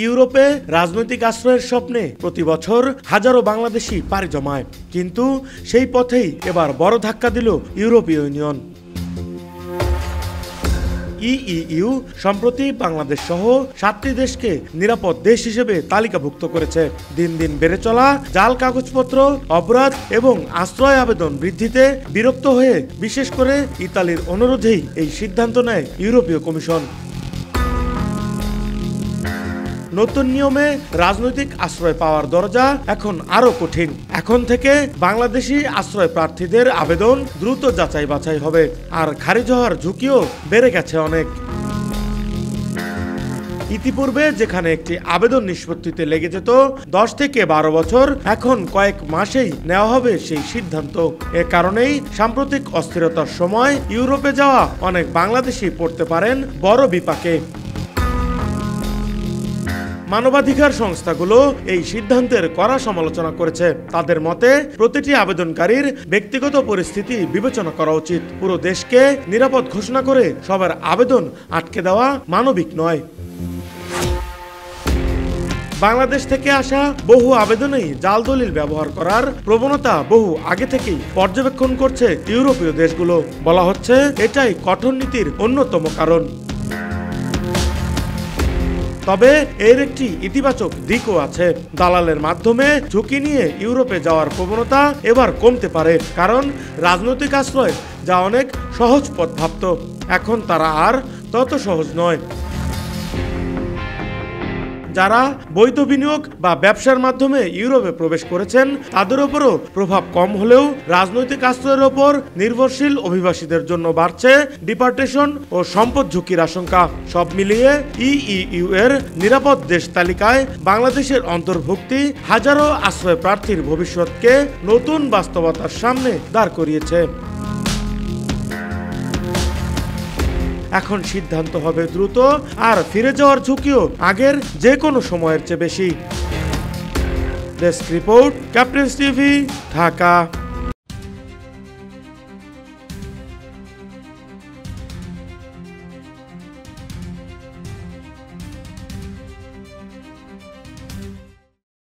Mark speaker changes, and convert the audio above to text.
Speaker 1: ইউরোপে রাজনৈতিক আশ্রয়ের স্বপ্নে প্রতি বছর হাজারো বাংলাদেশি পাড়ি জমায়, কিন্তু সেই পথেই এবার বড় ধাক্কা দিল ইউরোপীয় ইউনিয়ন। ইইউ সম্প্রতি বাংলাদেশ সহ 7টি দেশকে নিরাপদ দেশ হিসেবে তালিকাভুক্ত করেছে। দিন দিন বেড়ে চলা জাল কাগজপত্র, অপরাধ এবং আশ্রয় আবেদন বৃদ্ধিতে বিরক্ত হয়ে বিশেষ করে ইতালির অনুরোধেই এই সিদ্ধান্ত নেয় ইউরোপীয় কমিশন। নতুন নিয়মে রাজনৈতিক আশ্রয় পাওয়ার দরজা এখন আরো কঠিন। এখন থেকে বাংলাদেশি আশ্রয় প্রার্থীদের আবেদন দ্রুত যাচাই বাছাই হবে, আর খারিজ হওয়ার ঝুঁকিও বেড়ে গেছে অনেক। ইতিপূর্বে যেখানে একটি আবেদন নিষ্পত্তিতে লেগে যেত 10 থেকে 12 বছর, এখন কয়েক মাসেই নেওয়া হবে সেই সিদ্ধান্ত। এ কারণেই সাম্প্রতিক অস্থিরতার সময় ইউরোপে যাওয়া অনেক বাংলাদেশি পড়তে পারেন বড় বিপাকে। মানবাধিকার সংস্থাগুলো এই সিদ্ধান্তের কড়া সমালোচনা করেছে। তাদের মতে প্রতিটি আবেদনকারীর ব্যক্তিগত পরিস্থিতি বিবেচনা করা উচিত। পুরো দেশকে নিরাপদ ঘোষণা করে সবার আবেদন আটকে দেওয়া মানবিক নয়। বাংলাদেশ থেকে আসা বহু আবেদনেই জাল দলিল ব্যবহার করার প্রবণতা বহু আগে থেকেই পর্যবেক্ষণ করছে ইউরোপীয় দেশগুলো। বলা হচ্ছে এটাই কঠোর নীতির অন্যতম কারণ। তবে এর একটি ইতিবাচক দিকও আছে। দালালের মাধ্যমে ঝুঁকি নিয়ে ইউরোপে যাওয়ার প্রবণতা এবার কমতে পারে, কারণ রাজনৈতিক আশ্রয় যা অনেক সহজ পথ ভাবত, এখন তারা আর তত সহজ নয়। যারা বৈধ বিনিয়োগ বা ব্যবসার মাধ্যমে ইউরোপে প্রবেশ করেছেন তাদের উপরও প্রভাব কম হলেও রাজনৈতিক আশ্রয়ের ওপর নির্ভরশীল অভিবাসীদের জন্য বাড়ছে ডিপার্টেশন ও সম্পদ ঝুঁকির আশঙ্কা। সব মিলিয়ে ইইউ এর নিরাপদ দেশ তালিকায় বাংলাদেশের অন্তর্ভুক্তি হাজারো আশ্রয় প্রার্থীর ভবিষ্যৎকে নতুন বাস্তবতার সামনে দাঁড় করিয়েছে। এখন সিদ্ধান্ত হবে দ্রুত, আর ফিরে যাওয়ার ঝুঁকিও আগের যে কোনো সময়ের চেয়ে বেশি। Desk report, captain's TV, Dhaka.